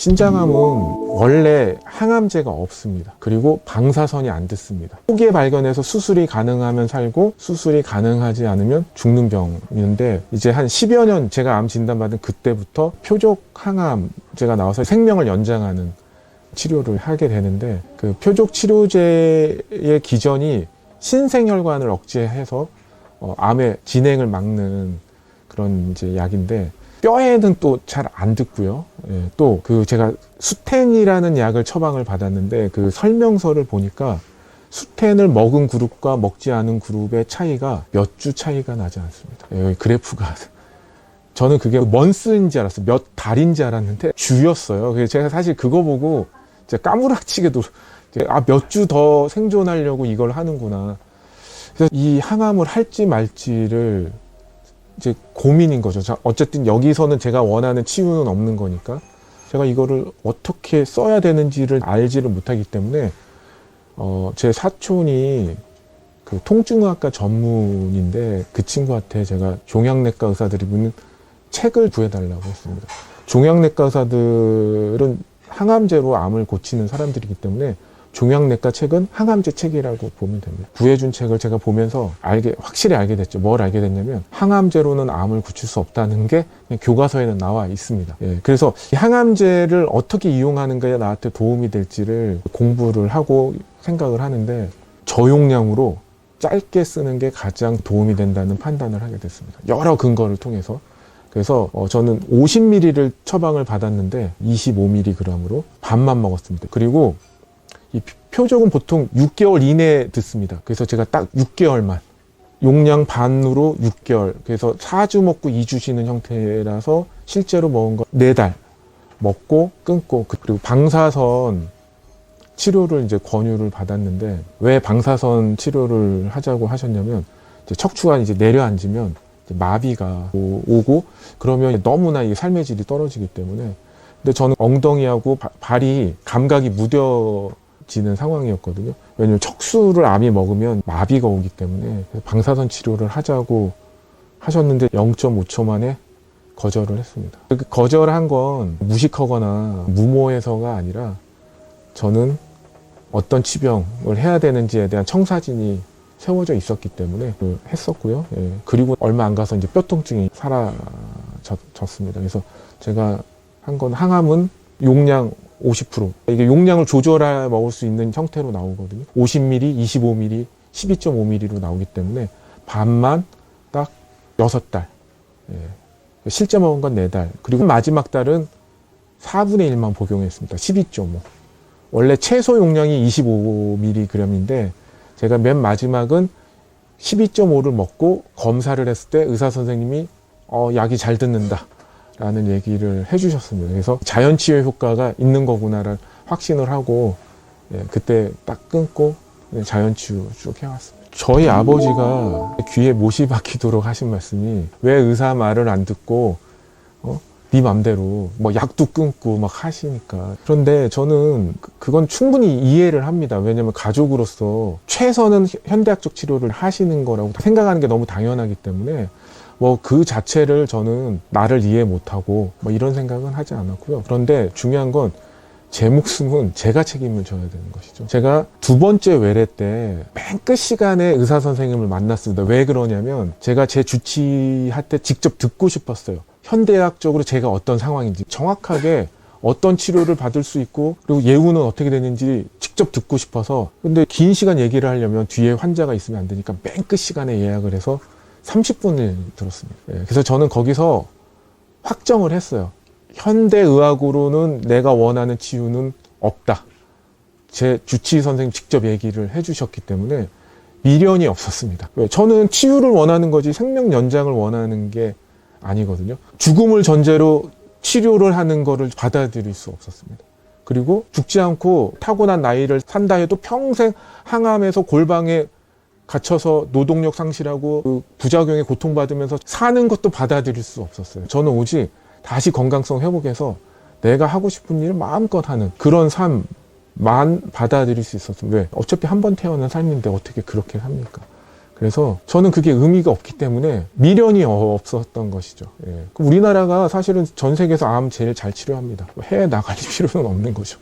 신장암은 원래 항암제가 없습니다. 그리고 방사선이 안 듣습니다. 초기에 발견해서 수술이 가능하면 살고 수술이 가능하지 않으면 죽는 병인데, 이제 한 10여 년 제가 암 진단받은 그때부터 표적 항암제가 나와서 생명을 연장하는 치료를 하게 되는데, 그 표적 치료제의 기전이 신생혈관을 억제해서 암의 진행을 막는 그런 이제 약인데, 뼈에는 또 잘 안 듣고요. 예, 또 그 제가 수텐이라는 약을 처방을 받았는데, 그 설명서를 보니까 수텐을 먹은 그룹과 먹지 않은 그룹의 차이가 몇 주 차이가 나지 않습니다. 예, 여기 그래프가 저는 그게 먼스인지 알았어요. 몇 달인지 알았는데 주였어요. 그래서 제가 사실 그거 보고 제가 까무라치게도 몇 주 더 생존하려고 이걸 하는구나. 그래서 이 항암을 할지 말지를 이제 고민인 거죠. 어쨌든 여기서는 제가 원하는 치유는 없는 거니까 제가 이거를 어떻게 써야 되는지를 알지를 못하기 때문에 제 사촌이 그 통증의학과 전문인데, 그 친구한테 제가 종양내과 의사들이 묻는 책을 구해달라고 했습니다. 종양내과 의사들은 항암제로 암을 고치는 사람들이기 때문에 종양내과 책은 항암제 책이라고 보면 됩니다. 구해준 책을 제가 보면서 확실히 알게 됐죠. 뭘 알게 됐냐면, 항암제로는 암을 고칠 수 없다는 게 그냥 교과서에는 나와 있습니다. 예, 그래서 이 항암제를 어떻게 이용하는 게 나한테 도움이 될지를 공부를 하고 생각을 하는데, 저용량으로 짧게 쓰는 게 가장 도움이 된다는 판단을 하게 됐습니다. 여러 근거를 통해서. 그래서 저는 50ml를 처방을 받았는데 25mg으로 반만 먹었습니다. 그리고 이 표적은 보통 6개월 이내에 듣습니다. 그래서 제가 딱 6개월만, 용량 반으로 6개월, 그래서 4주 먹고 2주 쉬는 형태라서 실제로 먹은 거 4달 먹고 끊고, 그리고 방사선 치료를 이제 권유를 받았는데, 왜 방사선 치료를 하자고 하셨냐면, 이제 척추가 이제 내려앉으면 이제 마비가 오고, 그러면 너무나 이 삶의 질이 떨어지기 때문에. 근데 저는 엉덩이하고 발이 감각이 무뎌지는 상황이었거든요. 왜냐면 척수를 암이 먹으면 마비가 오기 때문에. 방사선 치료를 하자고 하셨는데 0.5초 만에 거절을 했습니다. 거절한 건 무식하거나 무모해서가 아니라, 저는 어떤 치병을 해야 되는지에 대한 청사진이 세워져 있었기 때문에 했었고요. 예. 그리고 얼마 안 가서 이제 뼈통증이 사라졌습니다. 그래서 제가 한 건, 항암은 용량 50%. 이게 용량을 조절해 먹을 수 있는 형태로 나오거든요. 50ml, 25ml, 12.5ml로 나오기 때문에 반만 딱 6달. 예. 실제 먹은 건 4달. 그리고 마지막 달은 4분의 1만 복용했습니다. 12.5. 원래 최소 용량이 25mg인데, 제가 맨 마지막은 12.5를 먹고 검사를 했을 때 의사 선생님이 약이 잘 듣는다 라는 얘기를 해주셨습니다. 그래서 자연치유 효과가 있는 거구나를 확신을 하고, 예, 그때 딱 끊고 자연치유 쭉 해왔습니다. 저희 아버지가 귀에 못이 박히도록 하신 말씀이, 왜 의사 말을 안 듣고 네 맘대로 뭐 약도 끊고 막 하시니까. 그런데 저는 그건 충분히 이해를 합니다. 왜냐면 가족으로서 최선은 현대학적 치료를 하시는 거라고 생각하는 게 너무 당연하기 때문에, 뭐 그 자체를 저는 나를 이해 못하고 뭐 이런 생각은 하지 않았고요. 그런데 중요한 건 제 목숨은 제가 책임을 져야 되는 것이죠. 제가 2번째 외래 때 맨 끝 시간에 의사 선생님을 만났습니다. 왜 그러냐면, 제가 제 주치할 때 직접 듣고 싶었어요. 현대학적으로 제가 어떤 상황인지, 정확하게 어떤 치료를 받을 수 있고, 그리고 예후는 어떻게 되는지 직접 듣고 싶어서. 근데 긴 시간 얘기를 하려면 뒤에 환자가 있으면 안 되니까 맨 끝 시간에 예약을 해서 30분을 들었습니다. 예, 그래서 저는 거기서 확정을 했어요. 현대의학으로는 내가 원하는 치유는 없다. 제 주치의 선생님 직접 얘기를 해주셨기 때문에 미련이 없었습니다. 왜? 저는 치유를 원하는 거지 생명 연장을 원하는 게 아니거든요. 죽음을 전제로 치료를 하는 거를 받아들일 수 없었습니다. 그리고 죽지 않고 타고난 나이를 산다 해도 평생 항암에서 골방에 갇혀서 노동력 상실하고 그 부작용에 고통받으면서 사는 것도 받아들일 수 없었어요. 저는 오직 다시 건강성 회복해서 내가 하고 싶은 일을 마음껏 하는 그런 삶만 받아들일 수 있었어요. 왜? 어차피 한 번 태어난 삶인데 어떻게 그렇게 합니까? 그래서 저는 그게 의미가 없기 때문에 미련이 없었던 것이죠. 예. 우리나라가 사실은 전 세계에서 암 제일 잘 치료합니다. 해외 나갈 필요는 없는 거죠.